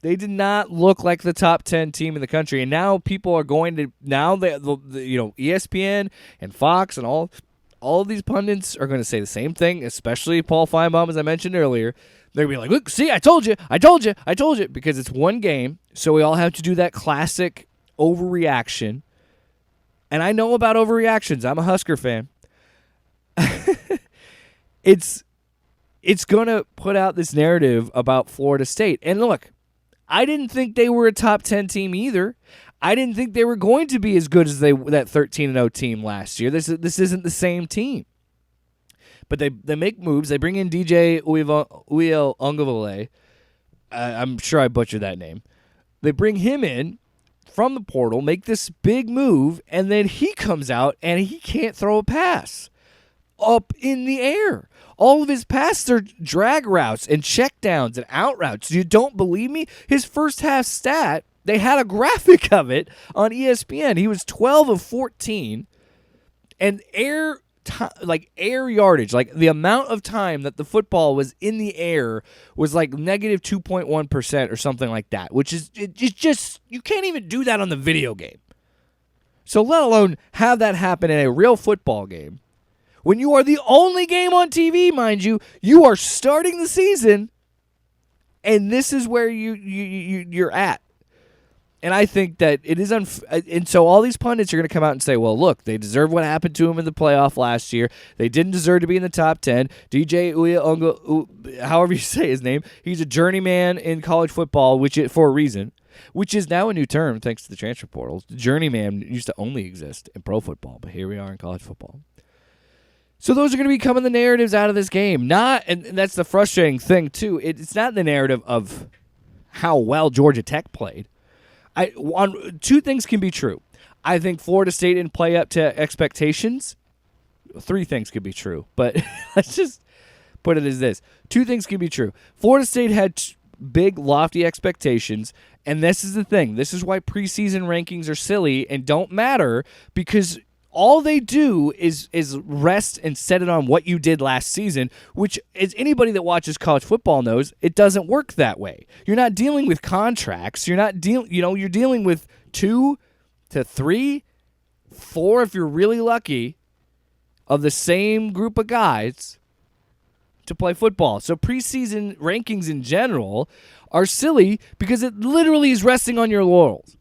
They did not look like the top 10 team in the country, and now people are going to ESPN and Fox and all of these pundits are going to say the same thing, especially Paul Feinbaum, as I mentioned earlier. They're going to be like, look, see, I told you, because it's one game, so we all have to do that classic overreaction. And I know about overreactions. I'm a Husker fan. It's going to put out this narrative about Florida State. And look, I didn't think they were a top 10 team either. I didn't think they were going to be as good as that 13-0 team last year. This isn't the same team. But they make moves. They bring in DJ Uiagalelei. I'm sure I butchered that name. They bring him in from the portal, make this big move, and then he comes out and he can't throw a pass up in the air. All of his passes are drag routes and checkdowns and out routes. You don't believe me? His first half stat, they had a graphic of it on ESPN. He was 12 of 14, and air yardage, like the amount of time that the football was in the air was like negative 2.1% or something like that, which is it's just, you can't even do that on the video game. So let alone have that happen in a real football game. When you are the only game on TV, mind you, you are starting the season, and this is where you're at. And I think that it is and so all these pundits are going to come out and say, well, look, they deserve what happened to him in the playoff last year. They didn't deserve to be in the top 10. DJ Uiagalelei, however you say his name, he's a journeyman in college football, for a reason, which is now a new term thanks to the transfer portals. The journeyman used to only exist in pro football, but here we are in college football. So those are going to be coming the narratives out of this game. And that's the frustrating thing, too. It's not the narrative of how well Georgia Tech played. Two things can be true. I think Florida State didn't play up to expectations. Three things could be true, but let's just put it as this. Two things can be true. Florida State had big, lofty expectations, and this is the thing. This is why preseason rankings are silly and don't matter, because all they do is rest and set it on what you did last season, which, as anybody that watches college football knows, it doesn't work that way. You're not dealing with contracts. You're dealing with 2 to 3, 4 if you're really lucky, of the same group of guys to play football. So preseason rankings in general are silly because it literally is resting on your laurels.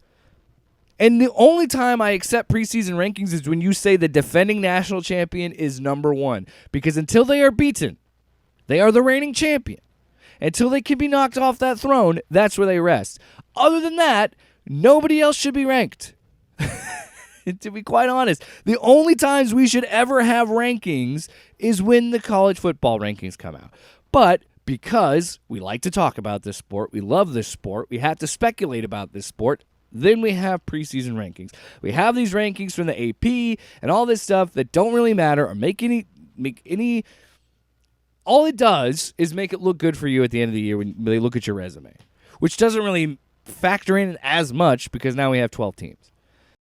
And the only time I accept preseason rankings is when you say the defending national champion is number 1. Because until they are beaten, they are the reigning champion. Until they can be knocked off that throne, that's where they rest. Other than that, nobody else should be ranked. To be quite honest, the only times we should ever have rankings is when the college football rankings come out. But because we like to talk about this sport, we love this sport, we have to speculate about this sport, then we have preseason rankings. We have these rankings from the AP and all this stuff that don't really matter or make any. All it does is make it look good for you at the end of the year when they look at your resume, which doesn't really factor in as much because now we have 12 teams.